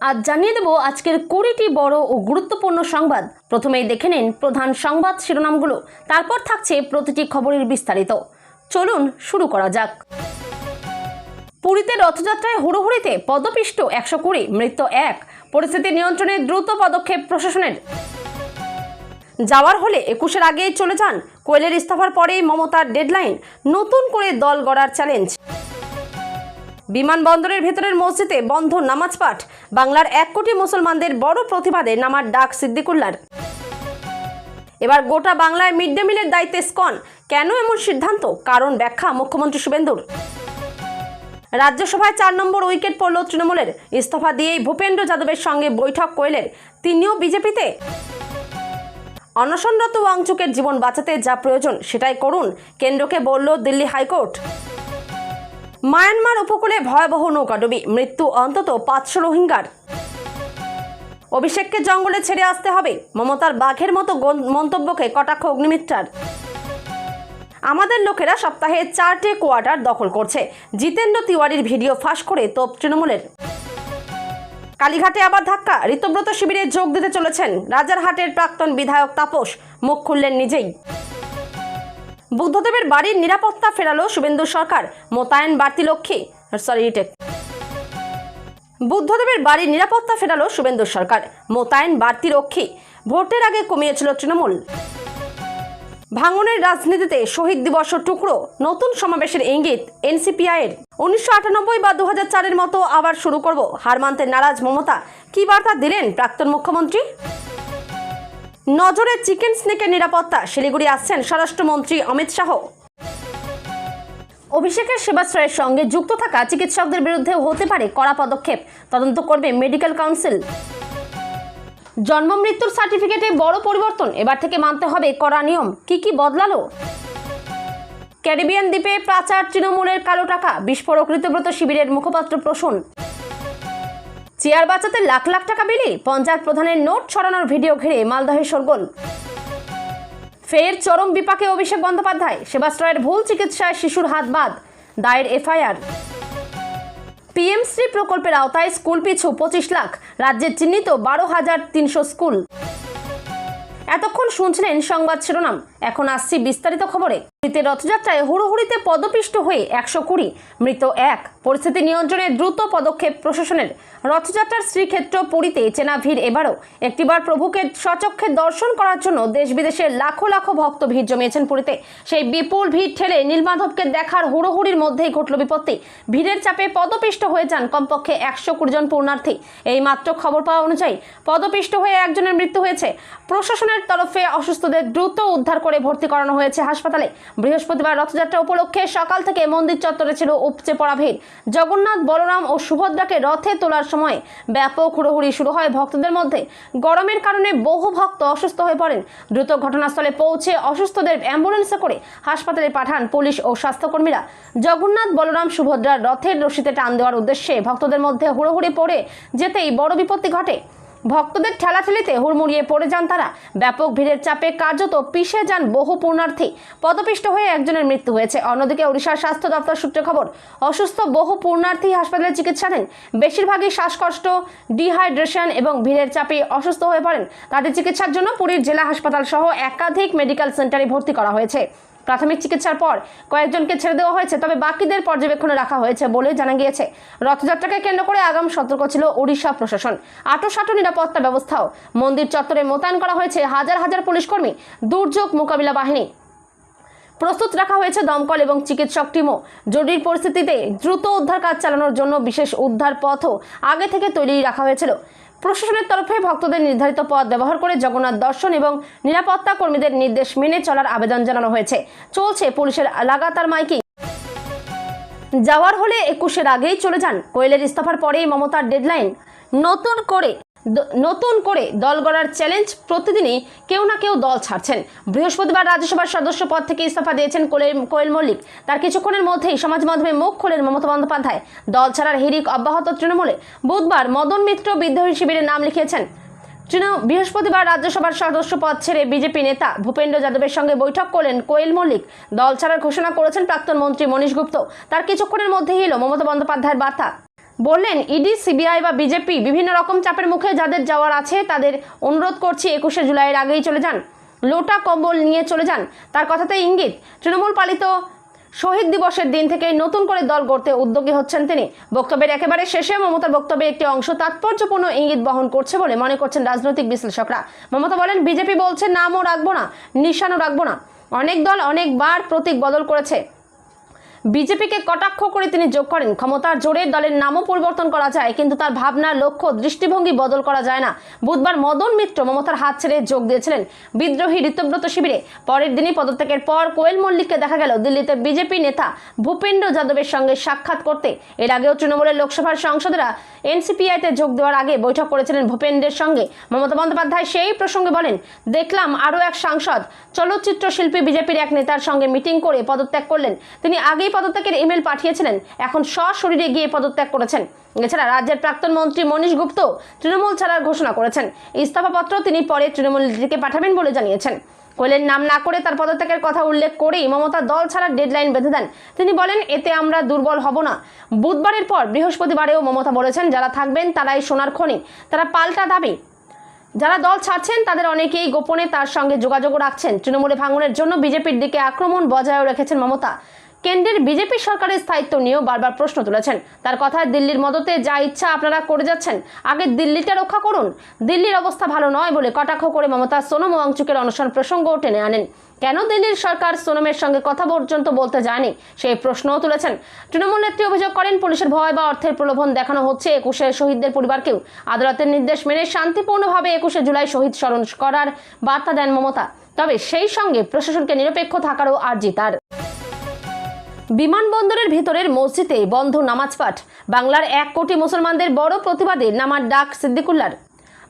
আজ জানিয়ে দেব আজকের 20টি বড় ও গুরুত্বপূর্ণ সংবাদ। প্রথমেই দেখে নিন প্রধান সংবাদ শিরোনামগুলো, তারপর থাকছে প্রতিটি খবরের বিস্তারিত। চলুন শুরু করা যাক। পুরীতে রথযাত্রায় হুড়োহুড়িতে পদপিষ্ট 120, মৃত্যু 1। পরিস্থিতি নিয়ন্ত্রণে দ্রুত পদক্ষেপ প্রশাসনের। যাওয়ার হলে 21-এর আগেই চলে যান। কোয়েলের ইস্তফার পরেই মমতার ডেডলাইন, নতুন করে দল গড়ার চ্যালেঞ্জ। বিমানবন্দরের ভেতরের মসজিদে বন্ধ নামাজ পাঠ, বাংলার 1 কোটি মুসলমানদের বড় প্রতিবাদে নামার ডাক সিদ্দিকুল্লাহর। এবার গোটা বাংলায় মিড ডে মিলের দায়িত্বে স্কন, কেন এমন সিদ্ধান্ত? কারণ ব্যাখ্যা মুখ্যমন্ত্রী শুভেন্দুর। রাজ্যসভায় 4 নম্বর উইকেট পড়ল তৃণমূলের, ইস্তফা দিয়েই ভূপেন্দ্র যাদবের সঙ্গে বৈঠক কোয়েলের, তিনিও বিজেপিতে। অনশনরত ওয়াংচুকের জীবন বাঁচাতে যা প্রয়োজন সেটাই করুন, কেন্দ্রকে বলল দিল্লি হাইকোর্ট। মায়ানমার উপকূলে ভয়াবহ নৌকাডুবি, মৃত্যু অন্তত 500 রোহিঙ্গার। অভিষেককে জঙ্গলে ছেড়ে আসতে হবে, মমতার বাঘের মতো মন্তব্যকে কটাক্ষ অগ্নিমিত্রার। আমাদের লোকেরা সপ্তাহে 4টে কোয়ার্টার দখল করছে, জিতেন্দ্র তিওয়ারির ভিডিও ফাঁস করে তোপ তৃণমূলের। কালীঘাটে আবার ধাক্কা, ঋতব্রত শিবিরে যোগ দিতে চলেছেন রাজারহাটের প্রাক্তন বিধায়ক তাপস, মুখ খুললেন নিজেই। বুদ্ধদেবের বাড়ির নিরাপত্তা ফেরালো শুভেন্দু সরকার, মোতায়েন বাড়তি লক্ষ্যে। বুদ্ধদেবের বাড়ির নিরাপত্তা ফেরালো শুভেন্দু সরকার, মোতায়েন বাড়তি রক্ষী। ভোটের আগে কমিয়েছিল তৃণমূল। ভাঙনের রাজনীতিতে শহীদ দিবস টুকরো, নতুন সমাবেশের ইঙ্গিত এনসিপিআইয়ের। 1998 বা 2004-এর মতো আবার শুরু করব, হার মানতে নারাজ মমতা, কি বার্তা দিলেন প্রাক্তন মুখ্যমন্ত্রী? নজরে চিকেন স্নেকের নিরাপত্তা, শিলিগুড়ি আসছেন স্বরাষ্ট্রমন্ত্রী অমিত শাহ। অভিষেকের সেবাশ্রয়ের সঙ্গে যুক্ত থাকা চিকিৎসকদের বিরুদ্ধে হতে পারে কড়া পদক্ষেপ, তদন্ত করবে মেডিকেল কাউন্সিল। জন্ম মৃত্যুর সার্টিফিকেটে বড় পরিবর্তন, এবার থেকে মানতে হবে কড়া নিয়ম, কি বদলালো? ক্যারিবিয়ান দ্বীপে পাচার তৃণমূলের কালো টাকা, বিস্ফোরক ঋতব্রত শিবিরের মুখপাত্র প্রসূন। চেয়ার বাঁচাতে লাখ লাখ টাকা বিলি, পঞ্চায়েত প্রধানের নোট ছড়ানোর ভিডিও ঘিরে মালদহে শোরগোল। ফের চরম বিপাকে অভিষেক বন্দ্যোপাধ্যায়, সেবাশ্রয়ের ভুল চিকিৎসায় শিশুর হাত বাদ, দায়ের এফআইআর। পিএমশ্রী প্রকল্পের আওতায় স্কুল পিছু 25 লাখ, রাজ্যে চিহ্নিত 12,300 স্কুল। এতক্ষণ শুনছিলেন সংবাদ শিরোনাম, এখন আসছি বিস্তারিত খবরে। পুরীতে রথযাত্রায় হুড়োহুড়িতে পদপিষ্ট হয়ে 120, মৃত্যু 1। পরিস্থিতি নিয়ন্ত্রণে দ্রুত পদক্ষেপ প্রশাসনের। রথযাত্রার শ্রীক্ষেত্র পুরীতে চেনা ভিড় এবারও। একটিবার প্রভুকে স্বচক্ষে দর্শন করার জন্য দেশ বিদেশের লাখো লাখো ভক্ত ভিড় জমিয়েছেন পুরীতে। সেই বিপুল ভিড় ঠেলে নীলমাধবকে দেখার হুড়োহুড়ির মধ্যেই ঘটল বিপত্তি। ভিড়ের চাপে পদপিষ্ট হয়ে যান কমপক্ষে 120 জন পুণ্যার্থী। এই মাত্র খবর পাওয়া অনুযায়ী পদপিষ্ট হয়ে একজনের মৃত্যু হয়েছে। প্রশাসনের তরফে অসুস্থদের দ্রুত উদ্ধার করে ভর্তি করানো হয়েছে হাসপাতালে। বৃহস্পতিবার রথযাত্রা উপলক্ষে সকাল থেকে মন্দির চত্বরে ছিল উপচে পড়া ভিড়। জগন্নাথ, বলরাম ও সুভদ্রাকে রথে তোলার সময় ব্যাপক হুড়োহুড়ি শুরু হয় ভক্তদের মধ্যে। গরমের কারণে বহু ভক্ত অসুস্থ হয়ে পড়েন। দ্রুত ঘটনাস্থলে পৌঁছে অসুস্থদের অ্যাম্বুলেন্সে করে হাসপাতালে পাঠান পুলিশ ও স্বাস্থ্যকর্মীরা। জগন্নাথ, বলরাম, সুভদ্রার রথের রশিতে টান দেওয়ার উদ্দেশ্যে ভক্তদের মধ্যে হুড়োহুড়ি পড়ে যেতেই বড় বিপত্তি ঘটে। ভক্তদের ঠেলাঠেলিতে হুড়মুড়িয়ে পড়ে যান তারা। ব্যাপক ভিড়ের চাপে কার্যত পিষে যান বহু পুণ্যার্থী। পদপিষ্ট হয়ে একজনের মৃত্যু হয়েছে। অন্যদিকে ওড়িশার স্বাস্থ্য দপ্তর সূত্রে খবর, অসুস্থ বহু পুণ্যার্থী হাসপাতালে চিকিৎসাধীন। বেশিরভাগই শ্বাসকষ্ট, ডিহাইড্রেশন এবং ভিড়ের চাপে অসুস্থ হয়ে পড়েন। তাদের চিকিৎসার জন্য পুরীর জেলা হাসপাতাল সহ একাধিক মেডিকেল সেন্টারে ভর্তি করা হয়েছে। প্রাথমিক চিকিৎসার পর কয়েকজনকে ছেড়ে দেওয়া হয়েছে, তবে বাকিদের পর্যবেক্ষণে রাখা হয়েছে বলে জানা গিয়েছে। রথযাত্রাকে কেন্দ্র করে আগাম সতর্ক ছিল ওড়িশা প্রশাসন। আঁটোসাঁটো নিরাপত্তা ব্যবস্থাও। মন্দির চত্বরে মোতায়েন করা হয়েছে হাজার হাজার পুলিশ কর্মী, দুর্যোগ মোকাবিলা বাহিনী। প্রস্তুত রাখা হয়েছে দমকল এবং চিকিৎসক টিমও। জরুরি পরিস্থিতিতে দ্রুত উদ্ধার কাজ চালানোর জন্য বিশেষ উদ্ধার পথও আগে থেকে তৈরি রাখা হয়েছিল। প্রশাসনের তরফে ভক্তদের নির্ধারিত পথ ব্যবহার করে জগন্নাথ দর্শন এবং নিরাপত্তা কর্মীদের নির্দেশ মেনে চলার আবেদন জানানো হয়েছে। চলছে পুলিশের লাগাতার মাইকিং। যাওয়ার হলে 21-এর আগেই চলে যান। কোয়েলের ইস্তফার পরেই মমতার ডেডলাইন, নতুন করে দল গড়ার চ্যালেঞ্জ। প্রতিদিনই কেউ না কেউ দল ছাড়ছেন। বৃহস্পতিবার রাজ্যসভার সদস্য পদ থেকে ইস্তফা দিয়েছেন কোয়েল মল্লিক। তার কিছুক্ষণের মধ্যেই সমাজ মাধ্যমে মুখ খোলেন মমতা বন্দ্যোপাধ্যায়। দল ছাড়ার হিড়িক অব্যাহত তৃণমূলে। বুধবার মদন মিত্র বিদ্রোহী শিবিরে নাম লিখিয়েছেন। বৃহস্পতিবার রাজ্যসভার সদস্য পদ ছেড়ে বিজেপি নেতা ভূপেন্দ্র যাদবের সঙ্গে বৈঠক করলেন কোয়েল মল্লিক। দল ছাড়ার ঘোষণা করেছেন প্রাক্তন মন্ত্রী মনীশ গুপ্ত। তার কিছুক্ষণের মধ্যেই এলো মমতা বন্দ্যোপাধ্যায়ের বার্তা। বললেন ইডি, সিবিআই বা বিজেপি বিভিন্ন রকম চাপের মুখে যাদের যাওয়ার আছে তাদের অনুরোধ করছি 21শে জুলাইয়ের আগেই চলে যান, লোটা কম্বল নিয়ে চলে যান। তার কথাতে ইঙ্গিত তৃণমূল পালিত শহীদ দিবসের দিন থেকে নতুন করে দল গড়তে উদ্যোগী হচ্ছেন তিনি। বক্তব্যের একেবারে শেষে মমতার বক্তব্যের একটি অংশ তাৎপর্যপূর্ণ ইঙ্গিত বহন করছে বলে মনে করছেন রাজনৈতিক বিশ্লেষকরা। মমতা বলেন, বিজেপি বলছে নামও রাখবো না, নিশানও রাখবো না। অনেক দল অনেকবার প্রতীক বদল করেছে। বিজেপিকে কটাক্ষ করে তিনি যোগ করেন, ক্ষমতার জোরে দলের নামও পরিবর্তন করা যায়, কিন্তু তার ভাবনা, লক্ষ্য, দৃষ্টিভঙ্গি বদল করা যায় না। বুধবার মদন মিত্র মমতার হাত ছেড়ে যোগ দিয়েছিলেন বিদ্রোহী ঋতব্রত শিবিরে। পরের দিনই পদত্যাগের পর কোয়েল মল্লিককে দেখা গেল দিল্লিতে বিজেপি নেতা ভূপেন্দ্র যাদবের সঙ্গে সাক্ষাৎ করতে। এর আগেও তৃণমূলের লোকসভার সাংসদেরা এনসিপিআইতে যোগ দেওয়ার আগে বৈঠক করেছিলেন ভূপেন্দ্রের সঙ্গে। মমতা বন্দ্যোপাধ্যায় সেই প্রসঙ্গে বলেন, দেখলাম আরও এক সাংসদ চলচ্চিত্র শিল্পী বিজেপির এক নেতার সঙ্গে মিটিং করে পদত্যাগ করলেন। তিনি আগেই পদত্যাগের ইমেল পাঠিয়েছিলেন, এখন সশরীরে গিয়ে পদত্যাগ করেছেন। এছাড়া রাজ্যের প্রাক্তন মন্ত্রী মনীশ গুপ্ত তৃণমূল ছাড়ার ঘোষণা করেছেন। ইস্তফাপত্র তিনি পরে তৃণমূলকে পাঠাবেন বলে জানিয়েছেন। কোয়েলের নাম না করে তার পদত্যাগের কথা উল্লেখ করেই মমতা দল ছাড়ার ডেডলাইন বেঁধে দেন। তিনি বলেন, এতে আমরা দুর্বল হব না। বুধবারের পর বৃহস্পতিবারেও মমতা বলেছেন, যারা থাকবেন তারাই সোনার খনি। তারা পাল্টা দাবি, যারা দল ছাড়ছেন তাদের অনেকেই গোপনে তার সঙ্গে যোগাযোগ রাখছেন। তৃণমূলে ভাঙনের জন্য বিজেপির দিকে আক্রমণ বজায়ও রেখেছেন মমতা। কেন্দ্রের বিজেপি সরকারের স্থায়িত্ব নিয়েও বারবার প্রশ্ন তুলেছেন। তার কথায়, দিল্লির মদতে যা ইচ্ছা আপনারা করে যাচ্ছেন, আগে দিল্লিটা রক্ষা করুন। দিল্লির অবস্থা ভালো নয় বলে কটাক্ষ করে মমতা সোনম ওয়াংচুকের অনশন প্রসঙ্গও টেনে আনেন। কেন দিল্লির সরকার সোনমের সঙ্গে কথা পর্যন্ত বলতে যায়নি সেই প্রশ্নও তুলেছেন। তৃণমূল নেত্রী অভিযোগ করেন, পুলিশের ভয় বা অর্থের প্রলোভন দেখানো হচ্ছে 21শে শহীদদের পরিবারকেও। আদালতের নির্দেশ মেনে শান্তিপূর্ণভাবে 21শে জুলাই শহীদ স্মরণ করার বার্তা দেন মমতা। তবে সেই সঙ্গে প্রশাসনকে নিরপেক্ষ থাকারও আর্জি তার। বিমানবন্দরের ভিতরের মসজিদে বন্ধ নামাজ পাঠ। বাংলার 1 কোটি মুসলমানদের বড় প্রতিবাদে নামার ডাক সিদ্দিকুল্লার।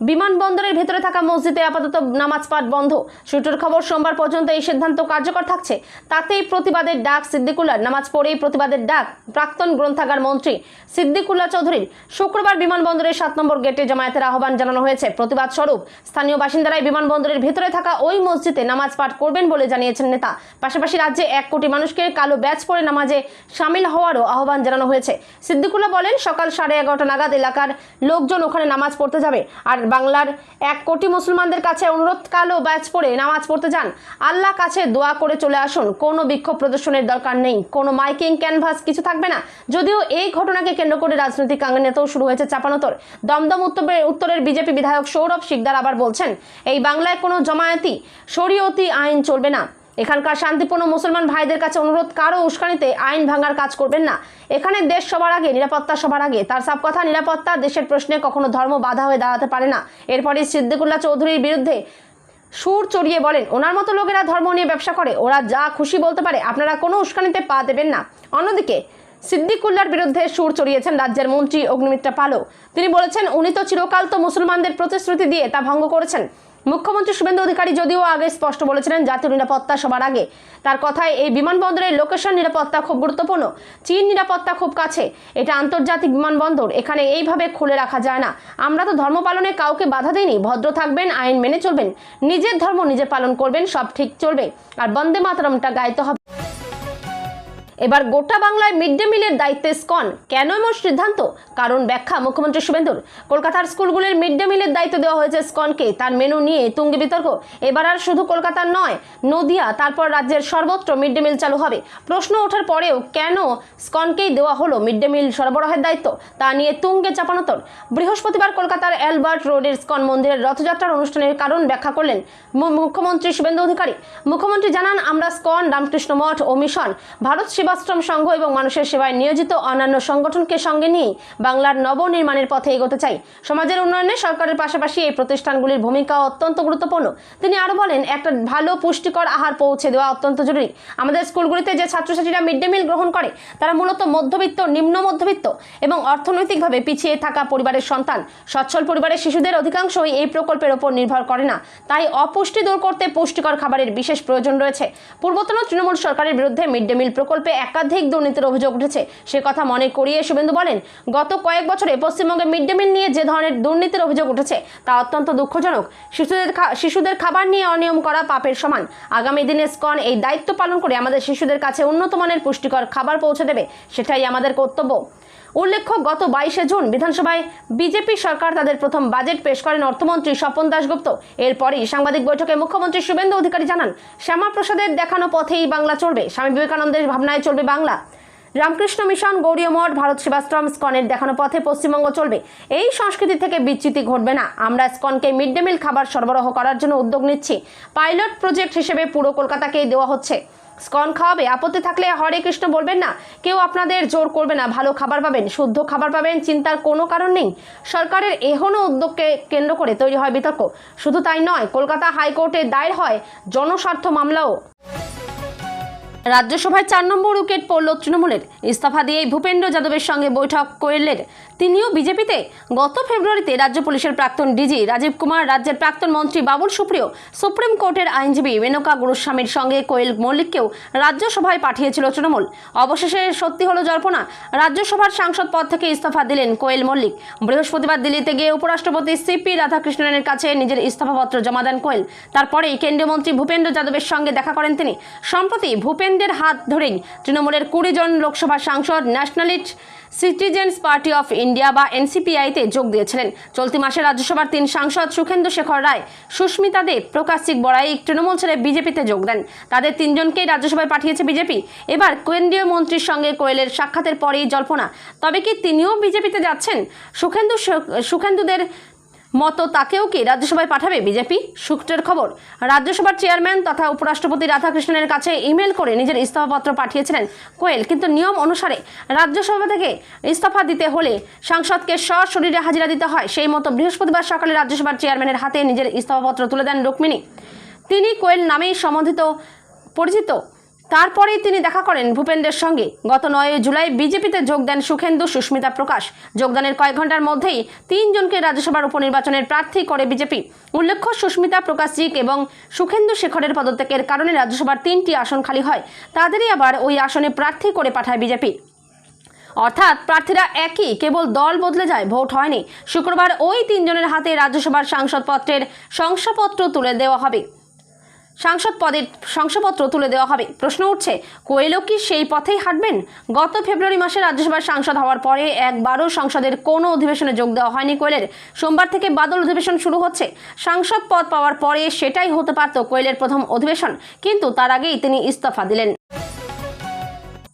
বিমানবন্দরের ভেতরে থাকা মসজিদে আপাতত নামাজ পাঠ বন্ধ। সূত্রের খবর, সোমবার পর্যন্ত এই সিদ্ধান্ত কার্যকর থাকছে। তাতেই প্রতিবাদের ডাক সিদ্দিকুল্লার। নামাজ পড়েই প্রতিবাদের ডাক প্রাক্তন গ্রন্থাগার মন্ত্রী সিদ্দিকুল্লাহ চৌধুরীর। শুক্রবার বিমানবন্দরের 7 নম্বর গেটে জামায়াতের আহ্বান জানানো হয়েছে। প্রতিবাদ স্বরূপ স্থানীয় বাসিন্দারাই বিমানবন্দরের ভেতরে থাকা ওই মসজিদে নামাজ পাঠ করবেন বলে জানিয়েছেন নেতা। পাশাপাশি রাজ্যে 1 কোটি মানুষকে কালো ব্যাচ পরে নামাজে সামিল হওয়ারও আহ্বান জানানো হয়েছে। সিদ্দিকুল্লাহ বলেন, সকাল 11:30 নাগাদ এলাকার লোকজন ওখানে নামাজ পড়তে যাবে। আর বাংলার 1 কোটি মুসলমানদের কাছে অনুরোধ, কালো ব্যাচ পরে নামাজ পড়তে যান, আল্লাহ কাছে দোয়া করে চলে আসুন। কোনো বিক্ষোভ প্রদর্শনের দরকার নেই, কোনো মাইকিং ক্যানভাস কিছু থাকবে না। যদিও এই ঘটনাকে কেন্দ্র করে রাজনৈতিক আঙ্গিনাতেও শুরু হয়েছে চাপানোতর। দমদম উত্তরের বিজেপি বিধায়ক সৌরভ শিকদার আবার বলছেন, এই বাংলায় কোনো জমায়েতি শরীয়তি আইন চলবে না। এখানকার শান্তিপূর্ণ মুসলমান ভাইদের কাছে অনুরোধ, কারো উস্কানিতে আইন ভাঙার কাজ করবেন না। এখানে দেশ সবার আগে, নিরাপত্তা সবার আগে। তার সব কথা, নিরাপত্তা দেশের প্রশ্নে কখনো ধর্ম বাধা হয়ে দাঁড়াতে পারে না। এরপরে সিদ্দিকুল্লাহ চৌধুরীর বিরুদ্ধে সুর চড়িয়ে বলেন, ওনার মতো লোকেরা ধর্ম নিয়ে ব্যবসা করে, ওরা যা খুশি বলতে পারে, আপনারা কোনো উস্কানিতে পা দেবেন না। অন্যদিকে সিদ্দিকুল্লাহর বিরুদ্ধে সুর চড়িয়েছেন রাজ্যের মন্ত্রী অগ্নিমিত্রা পালও। তিনি বলেছেন, উনি তো চিরকাল তো মুসলমানদের প্রতিশ্রুতি দিয়ে তা ভঙ্গ করেছেন। মুখ্যমন্ত্রী শুভেন্দু অধিকারী যদিও আগে স্পষ্ট বলেছিলেন জাতীয় নিরাপত্তা সবার আগে। তার কথায়, এই বিমানবন্দরের লোকেশন নিরাপত্তা খুব গুরুত্বপূর্ণ। চীন নিরাপত্তা খুব কাছে, এটা আন্তর্জাতিক বিমানবন্দর, এখানে এইভাবে খুলে রাখা যায় না। আমরা তো ধর্ম পালনে কাউকে বাধা দিইনি। ভদ্র থাকবেন, আইন মেনে চলবেন, নিজের ধর্ম নিজে পালন করবেন, সব ঠিক চলবে। আর বন্দে মাতরমটা গাইতে হবে। এবার গোটা বাংলায় মিড ডে মিলের দায়িত্বে স্কন। কেন এমন সিদ্ধান্ত? কারণ ব্যাখ্যা মুখ্যমন্ত্রী শুভেন্দুর। কলকাতার স্কুলগুলির মিড ডে মিলের দায়িত্ব দেওয়া হয়েছে স্কনকে। তার মেনু নিয়ে তুঙ্গে বিতর্ক। এবার আর শুধু কলকাতার নয়, নদিয়া, তারপর রাজ্যের সর্বত্র মিড ডে মিল চালু হবে। প্রশ্ন ওঠার পরেও কেন স্কনকেই দেওয়া হলো মিড ডে মিল সরবরাহের দায়িত্ব, তা নিয়ে তুঙ্গে চাপানোতর। বৃহস্পতিবার কলকাতার অ্যালবার্ট রোডের স্কন মন্দিরের রথযাত্রার অনুষ্ঠানের কারণ ব্যাখ্যা করলেন মুখ্যমন্ত্রী শুভেন্দু অধিকারী। মুখ্যমন্ত্রী জানান, আমরা স্কন, রামকৃষ্ণ মঠ ও মিশন, ভারত সেবাশ্রম সংঘ এবং মানুষের সেবায় নিয়োজিত অন্যান্য সংগঠনকে সঙ্গে নিয়ে বাংলার নবনির্মাণের পথে এগোতে চাই। সমাজের উন্নয়নে সরকারের পাশাপাশি এই প্রতিষ্ঠানগুলির ভূমিকা অত্যন্ত গুরুত্বপূর্ণ। তিনি আরও বলেন, একটা ভালো পুষ্টিকর আহার পৌঁছে দেওয়া অত্যন্ত জরুরি। আমাদের স্কুলগুলিতে যে ছাত্রছাত্রীরা মিড ডে মিল গ্রহণ করে তারা মূলত মধ্যবিত্ত, নিম্ন মধ্যবিত্ত এবং অর্থনৈতিকভাবে পিছিয়ে থাকা পরিবারের সন্তান। সচ্ছল পরিবারের শিশুদের অধিকাংশই এই প্রকল্পের ওপর নির্ভর করে না। তাই অপুষ্টি দূর করতে পুষ্টিকর খাবারের বিশেষ প্রয়োজন রয়েছে। পূর্বতন তৃণমূল সরকারের বিরুদ্ধে মিড ডে মিল প্রকল্পে একাধিক দুর্নীতির অভিযোগ উঠেছে। সে কথা মনে করিয়ে শুভেন্দু বলেন, গত কয়েক বছরে পশ্চিমবঙ্গে মিড ডে মিল নিয়ে যে ধরনের দুর্নীতির অভিযোগ উঠেছে তা অত্যন্ত দুঃখজনক। শিশুদের খাবার নিয়ে অনিয়ম করা পাপের সমান। আগামী দিনে স্কন এই দায়িত্ব পালন করে আমাদের শিশুদের কাছে উন্নত মানের পুষ্টিকর খাবার পৌঁছে দেবে, সেটাই আমাদের কর্তব্য। উল্লেখ্য, গত 22শে জুন বিধানসভায় বিজেপি সরকার তাদের প্রথম বাজেট পেশ করেন অর্থমন্ত্রী স্বপন দাশগুপ্ত। এরপরই সাংবাদিক বৈঠকে মুখ্যমন্ত্রী শুভেন্দু অধিকারী জানান, শ্যামাপ্রসাদের দেখানো পথেই বাংলা চলবে, স্বামী বিবেকানন্দের ভাবনায় চলবে বাংলা। রামকৃষ্ণ মিশন, গৌড়ীয় মঠ, ভারত সেবাশ্রম, স্কনের দেখানো পথে পশ্চিমবঙ্গ চলবে। এই সংস্কৃতি থেকে বিচ্যুতি ঘটবে না। আমরা স্কনকে মিড ডে মিল খাবার সরবরাহ করার জন্য উদ্যোগ নিচ্ছি। পাইলট প্রজেক্ট হিসেবে পুরো কলকাতাকেই দেওয়া হচ্ছে। স্কন খাওয়াবে, আপত্তি থাকলে হরে কৃষ্ণ বলবেন না, কেউ আপনাদের জোর করবে না, ভালো খাবার পাবেন, শুদ্ধ খাবার পাবেন, চিন্তার কোনো কারণ নেই। সরকারের এখনো উদ্যোগকে কেন্দ্র করে তৈরি হয় বিতর্ক। শুধু তাই নয়, কলকাতা হাইকোর্টে দায়ের হয় জনস্বার্থ মামলাও। রাজ্যসভায় 4 নম্বর উইকেট পড়ল তৃণমূলের। ইস্তফা দিয়েই ভূপেন্দ্র যাদবের সঙ্গে বৈঠক কোয়েলের। তিনিও বিজেপিতে। গত ফেব্রুয়ারিতে রাজ্য পুলিশের প্রাক্তন ডিজি রাজীব কুমার, রাজ্যের প্রাক্তন মন্ত্রী বাবুল সুপ্রিয়, সুপ্রিম কোর্টের আইনজীবী মেনকা গুরুস্বামীর সঙ্গে কোয়েল মল্লিককেও রাজ্যসভায় পাঠিয়েছিল তৃণমূল। অবশেষে সত্যি হলো জল্পনা। রাজ্যসভার সাংসদ পদ থেকে ইস্তফা দিলেন কোয়েল মল্লিক। বৃহস্পতিবার দিল্লিতে গিয়ে উপরাষ্ট্রপতি সিপি রাধাকৃষ্ণনের কাছে নিজের ইস্তফাপত্র জমা দেন কোয়েল। তারপরেই কেন্দ্রীয় মন্ত্রী ভূপেন্দ্র যাদবের সঙ্গে দেখা করেন তিনি। সম্প্রতি ভূপেন্দ্রের হাত ধরেই তৃণমূলের 20 জন লোকসভা সাংসদ nationalist citizens party of India বা এনসিপিআইতে যোগ দিয়েছিলেন। চলতি মাসে রাজ্যসভার 3 সাংসদ সুখেন্দু শেখর রায়, সুস্মিতা দেব, প্রকাশিক বড়াইক তৃণমূল ছেড়ে বিজেপিতে যোগ দেন। তাদের 3 জনকেই রাজ্যসভায় পাঠিয়েছে বিজেপি। এবার কেন্দ্রীয় মন্ত্রীর সঙ্গে কোয়েলের সাক্ষাতের পরেই জল্পনা। তবে কি তিনিও বিজেপিতে যাচ্ছেন? সুখেন্দুদের মতো তাকেও কি রাজ্যসভায় পাঠাবে বিজেপি? সূত্রের খবর, রাজ্যসভার চেয়ারম্যান তথা উপরাষ্ট্রপতি রাধাকৃষ্ণনের কাছে ইমেল করে নিজের ইস্তফাপত্র পাঠিয়েছিলেন কোয়েল। কিন্তু নিয়ম অনুসারে রাজ্যসভা থেকে ইস্তফা দিতে হলে সাংসদকে সশরীরে হাজিরা দিতে হয়। সেই মতো বৃহস্পতিবার সকালে রাজ্যসভার চেয়ারম্যানের হাতে নিজের ইস্তফাপত্র তুলে দেন রুক্মিণী। তিনি কোয়েল নামেই পরিচিত। তারপরেই তিনি দেখা করেন ভূপেন্দ্রের সঙ্গে। গত 9 জুলাই বিজেপিতে যোগ দেন সুখেন্দু, সুস্মিতা, প্রকাশ। যোগদানের কয়েক ঘন্টার মধ্যেই 3 জনকে রাজ্যসভার উপনির্বাচনের প্রার্থী করে বিজেপি। উল্লেখ্য, সুস্মিতা, প্রকাশজিক এবং সুখেন্দু শেখরের পদত্যাগের কারণে রাজ্যসভার 3টি আসন খালি হয়। তাদেরই আবার ওই আসনে প্রার্থী করে পাঠায় বিজেপি। অর্থাৎ প্রার্থীরা একই, কেবল দল বদলে যায়, ভোট হয়নি। শুক্রবার ওই 3 জনের হাতে রাজ্যসভার সাংসদপত্রের শংসাপত্র তুলে দেওয়া হবে। প্রশ্ন উঠছে, কোয়েলও কি সেই পথেই হাঁটবেন? গত ফেব্রুয়ারি মাসে রাজ্যসভার সাংসদ হওয়ার পরে একবারও সংসদের কোনো অধিবেশনে যোগ দেওয়া হয়নি কোয়েলের। সোমবার থেকে বাদল অধিবেশন শুরু হচ্ছে। সাংসদ পদ পাওয়ার পরে সেটাই হতে পারত কোয়েলের প্রথম অধিবেশন, কিন্তু তার আগেই তিনি ইস্তফা দিলেন।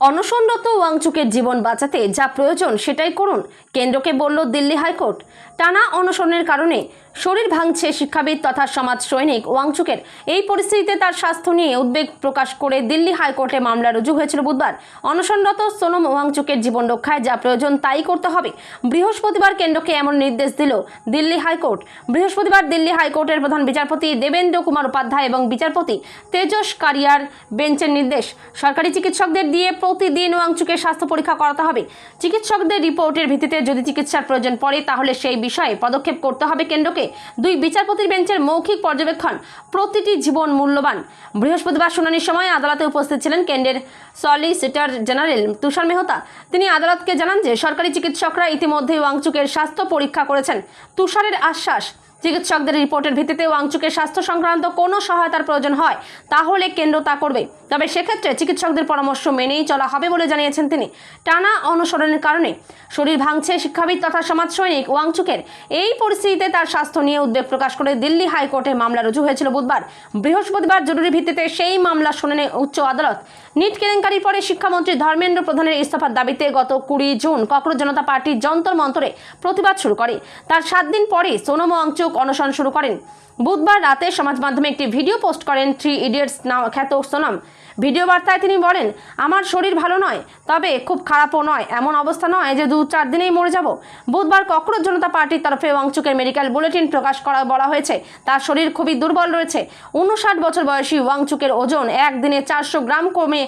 অনশনরত ওয়াংচুকের জীবন বাঁচাতে যা প্রয়োজন সেটাই করুন, কেন্দ্রকে বলল দিল্লি হাইকোর্ট। টানা অনশনের কারণে শরীর ভাঙছে শিক্ষাবিদ তথা সমাজ সৈনিক ওয়াংচুকের। এই পরিস্থিতিতে তার স্বাস্থ্য নিয়ে উদ্বেগ প্রকাশ করে দিল্লি হাইকোর্টে মামলা রুজু হয়েছিল বুধবার। অনশনরত সোনম ওয়াংচুকের জীবন রক্ষায় যা প্রয়োজন তাই করতে হবে। বৃহস্পতিবার কেন্দ্রকে এমন নির্দেশ দিল দিল্লি হাইকোর্ট। বৃহস্পতিবার দিল্লি হাইকোর্টের প্রধান বিচারপতি দেবেন্দ্র কুমার উপাধ্যায় এবং বিচারপতি তেজস কারিয়ার বেঞ্চের নির্দেশ, সরকারি চিকিৎসকদের দিয়ে প্রতিদিন ওয়াংচুকের স্বাস্থ্য পরীক্ষা করাতে হবে। চিকিৎসকদের রিপোর্টের ভিত্তিতে যদি চিকিৎসার প্রয়োজন পড়ে তাহলে সেই বিষয়ে পদক্ষেপ করতে হবে কেন্দ্রকে। 2 বিচারপতির বেঞ্চের মৌখিক পর্যবেক্ষণ, প্রতিটি জীবন মূল্যবান। বৃহস্পতিবার শুনানির সময় আদালতে উপস্থিত ছিলেন কেন্দ্রের সলিসিটর জেনারেল তুষার মেহতা। তিনি আদালতকে জানান যে সরকারি চিকিৎসকরা ইতিমধ্যেই ওয়াংচুকের স্বাস্থ্য পরীক্ষা করেছেন। তুষারের আশ্বাস, চিকিৎসকদের রিপোর্টের ভিত্তিতে ওয়াংচুকের স্বাস্থ্য সংক্রান্ত কোনো সহায়তার প্রয়োজন হয় তাহলে কেন্দ্র তা করবে, তবে সেক্ষেত্রে চিকিৎসকদের পরামর্শ মেনেই চলা হবে বলে জানিয়েছেন তিনি। টানা অনশনের কারণে শরীর ভাঙছে শিক্ষাবিদ তথা সমাজ সৈনিক ওয়াংচুকের। এই পরিস্থিতিতে তার স্বাস্থ্য নিয়ে উদ্বেগ প্রকাশ করে দিল্লি হাইকোর্টে মামলা রুজু হয়েছিল বুধবার। বৃহস্পতিবার জরুরি ভিত্তিতে সেই মামলা শুনানি উচ্চ আদালত। নিট কেলেঙ্কারির পরে শিক্ষামন্ত্রী ধর্মেন্দ্র প্রধানের ইস্তফার দাবিতে গত 20 জুন ককরোচ জনতা পার্টি যন্তর মন্তরে প্রতিবাদ শুরু করে। তার 7 দিন পরে সোনম ওয়াংচুক অনশন শুরু করেন। বুধবার রাতে সমাজ মাধ্যমে একটি ভিডিও পোস্ট করেন 3 ইডিয়টস খ্যাত সোনম। ভিডিও বার্তায় তিনি বলেন, আমার শরীর ভালো নয়, তবে খুব খারাপও নয়, এমন অবস্থা নয় যে 2-4 দিনেই মরে যাব। বুধবার ককরোচ জনতা পার্টির তরফে ওয়াংচুকের মেডিকেল বুলেটিন প্রকাশ বলা হয়েছে তার শরীর খুবই দুর্বল রয়েছে। 59 বছর বয়সী ওয়াংচুকের ওজন একদিনে 400 গ্রাম কমে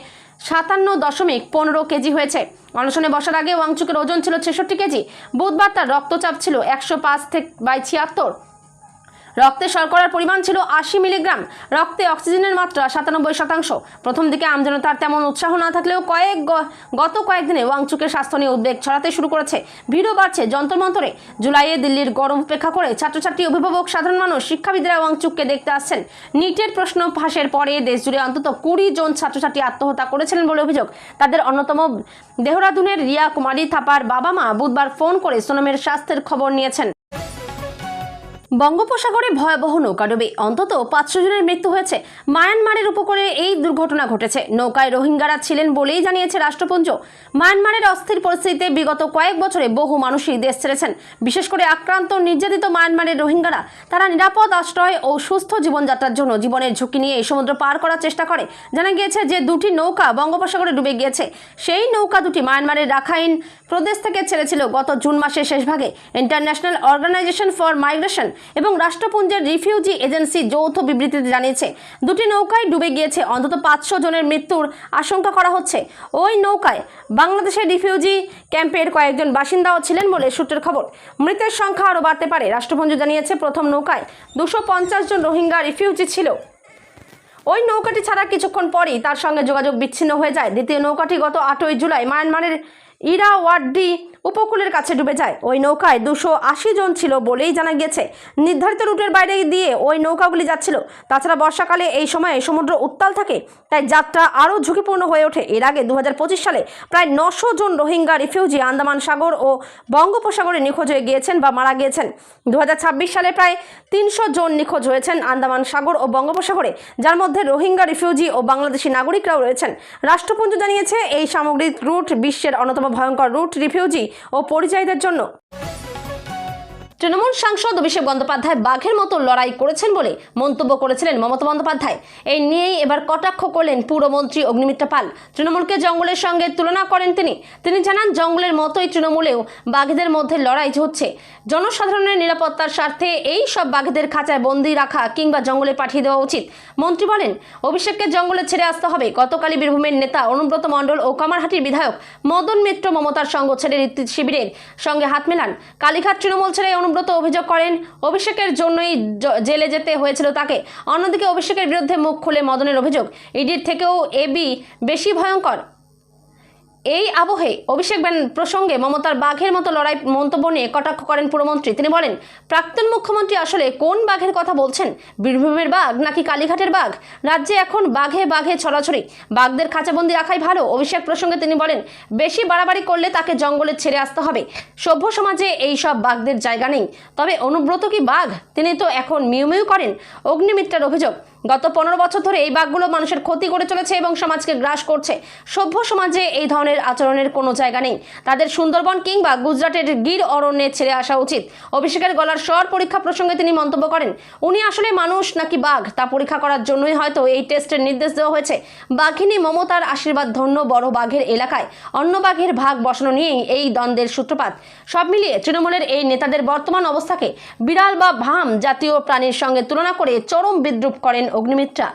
57.15 কেজি হয়েছে। অনশনে বসার আগে ওয়াংচুকের ওজন ছিল 66 কেজি। বুধবার তার রক্তচাপ ছিল 105/76। রক্তে শর্করার পরিমাণ ছিল 80 মিলিগ্রাম। রক্তে অক্সিজেনের মাত্রা 97%। প্রথম দিকে আমজনতার তেমন উৎসাহ না থাকলেও গত কয়েকদিনে ওয়াংচুকের স্বাস্থ্য নিয়ে উদ্বেগ ছড়াতে শুরু করেছে। ভিড়ও বাড়ছে যন্তর-মন্তরে। জুলাইয়ে দিল্লির গরম উপেক্ষা করে ছাত্রছাত্রী, অভিভাবক, সাধারণ মানুষ, শিক্ষাবিদরা ওয়াংচুককে দেখতে আসছেন। নিটের প্রশ্ন ফাঁসের পরে দেশজুড়ে অন্তত 20 জন ছাত্রছাত্রী আত্মহত্যা করেছিলেন বলে অভিযোগ। তাদের অন্যতম দেহরাদুনের রিয়া কুমারী থাপার বাবা-মা বুধবার ফোন করে সোনমের স্বাস্থ্যের খবর নিয়েছেন। বঙ্গোপসাগরে ভয়াবহ নৌকাডুবি, অন্তত 500 জনের মৃত্যু হয়েছে। মায়ানমারের উপকূলে এই দুর্ঘটনা ঘটেছে। নৌকায় রোহিঙ্গারা ছিলেন বলেই জানিয়েছে রাষ্ট্রপুঞ্জ। মায়ানমারের অস্থির পরিস্থিতিতে বিগত কয়েক বছরে বহু মানুষই দেশ ছেড়েছেন। বিশেষ করে আক্রান্ত, নির্যাতিত মায়ানমারের রোহিঙ্গারা তারা নিরাপদ আশ্রয় ও সুস্থ জীবনযাত্রার জন্য জীবনের ঝুঁকি নিয়ে এই সমুদ্র পার করার চেষ্টা করে। জানা গিয়েছে যে 2টি নৌকা বঙ্গোপসাগরে ডুবে গিয়েছে। সেই নৌকা দুটি মায়ানমারের রাখাইন প্রদেশ থেকে ছেড়েছিল গত জুন মাসের শেষভাগে। ইন্টারন্যাশনাল অর্গানাইজেশন ফর মাইগ্রেশন এবং রাষ্ট্রপুঞ্জের রিফিউজি এজেন্সি যৌথ বিবৃতিতে জানিয়েছে 2টি নৌকায় ডুবে গিয়েছে। অন্তত 500 জনের মৃত্যুর আশঙ্কা করা হচ্ছে। ওই নৌকায় বাংলাদেশের রিফিউজি ক্যাম্পের কয়েকজন বাসিন্দাও ছিলেন বলে সূত্রের খবর। মৃতের সংখ্যা আরও বাড়তে পারে। রাষ্ট্রপুঞ্জ জানিয়েছে প্রথম নৌকায় 250 জন রোহিঙ্গা রিফিউজি ছিল। ওই নৌকাটি ছাড়া কিছুক্ষণ পরই তার সঙ্গে যোগাযোগ বিচ্ছিন্ন হয়ে যায়। দ্বিতীয় নৌকাটি গত 8ই জুলাই মায়ানমারের ইরাওয়াডি উপকূলের কাছে ডুবে যায়। ওই নৌকায় 280 জন ছিল বলেই জানা গিয়েছে। নির্ধারিত রুটের বাইরে দিয়ে ওই নৌকাগুলি যাচ্ছিল। তাছাড়া বর্ষাকালে এই সময়ে সমুদ্র উত্তাল থাকে, তাই যাত্রা আরও ঝুঁকিপূর্ণ হয়ে ওঠে। এর আগে 2025 সালে প্রায় 900 জন রোহিঙ্গা রিফিউজি আন্দামান সাগর ও বঙ্গোপসাগরে নিখোঁজ হয়ে গিয়েছেন বা মারা গিয়েছেন। 2026 সালে প্রায় 300 জন নিখোঁজ হয়েছেন আন্দামান সাগর ও বঙ্গোপসাগরে, যার মধ্যে রোহিঙ্গা রিফিউজি ও বাংলাদেশি নাগরিকরাও রয়েছেন। রাষ্ট্রপুঞ্জ জানিয়েছে এই সামগ্রিক রুট বিশ্বের অন্যতম ভয়ঙ্কর রুট রিফিউজি ও পরিযায়ীদের জন্য। তৃণমূল সাংসদ অভিষেক বন্দ্যোপাধ্যায় বাঘের মতো লড়াই করেছেন বলে মন্তব্য করেছিলেন মমতা বন্দ্যোপাধ্যায়। এই নিয়েই এবার কটাক্ষ করলেন পুরমন্ত্রী অগ্নিমিত্র পাল। তৃণমূলকে জঙ্গলের সঙ্গে তুলনা করেন তিনি জানান, জঙ্গলের মতোই তৃণমূলেও বাঘেদের মধ্যে লড়াই হচ্ছে। জনসাধারণের নিরাপত্তার স্বার্থে এই সব বাঘেদের খাঁচায় বন্দি রাখা কিংবা জঙ্গলে পাঠিয়ে দেওয়া উচিত। মন্ত্রী বলেন, অভিষেককে জঙ্গলে ছেড়ে আসতে হবে। গতকালই বীরভূমের নেতা অনুব্রত মণ্ডল ও কামারহাটির বিধায়ক মদন মিত্র মমতার সঙ্গ ছেড়ে রীতি শিবিরের সঙ্গে হাত মেলান। কালীঘাট তৃণমূল ছেড়ে অনুব্রত অভিযোগ করেন অভিষেকের জন্যই জেলে যেতে হয়েছিল তাকে। অন্যদিকে অভিষেকের বিরুদ্ধে মুখ খুলে মদনের অভিযোগ ইডির থেকেও এবি বেশি ভয়ঙ্কর। এই আবহে অভিষেক প্রসঙ্গে মমতার বাঘের মতো লড়াই মন্তব্য নিয়ে কটাক্ষ করেন পুরমন্ত্রী। তিনি বলেন, প্রাক্তন মুখ্যমন্ত্রী আসলে কোন বাঘের কথা বলছেন? বীরভূমের বাঘ নাকি কালীঘাটের বাঘ? রাজ্যে এখন বাঘে বাঘে ছড়াছড়ি, বাঘদের খাঁচাবন্দি রাখাই ভালো। অভিষেক প্রসঙ্গে তিনি বলেন, বেশি বাড়াবাড়ি করলে তাকে জঙ্গলে ছেড়ে আসতে হবে। সভ্য সমাজে এই সব বাঘদের জায়গা নেই। তবে অনুব্রত কি বাঘ? তিনি তো এখন মিউ মিউ করেন। অগ্নিমিত্রের অভিযোগ, গত 15 বছর ধরে এই বাঘগুলো মানুষের ক্ষতি করে চলেছে এবং সমাজকে গ্রাস করছে। সভ্য সমাজে এই ধরনের আচরণের কোনো জায়গা নেই। তাদের সুন্দরবন কিংবা গুজরাটের গির অরণ্যে ছেড়ে আসা উচিত। অভিষেকের গলার স্বর পরীক্ষা প্রসঙ্গে তিনি মন্তব্য করেন, উনি আসলে মানুষ নাকি বাঘ তা পরীক্ষা করার জন্যই হয়তো এই টেস্টের নির্দেশ দেওয়া হয়েছে। বাঘিনী মমতার আশীর্বাদ ধন্য বড় বাঘের এলাকায় অন্য বাঘের ভাগ বসানো নিয়েই এই দ্বন্দ্বের সূত্রপাত। সব মিলিয়ে তৃণমূলের এই নেতাদের বর্তমান অবস্থাকে বিড়াল বা ভাম জাতীয় প্রাণীর সঙ্গে তুলনা করে চরম বিদ্রূপ করেন অগ্নিমিত্রা।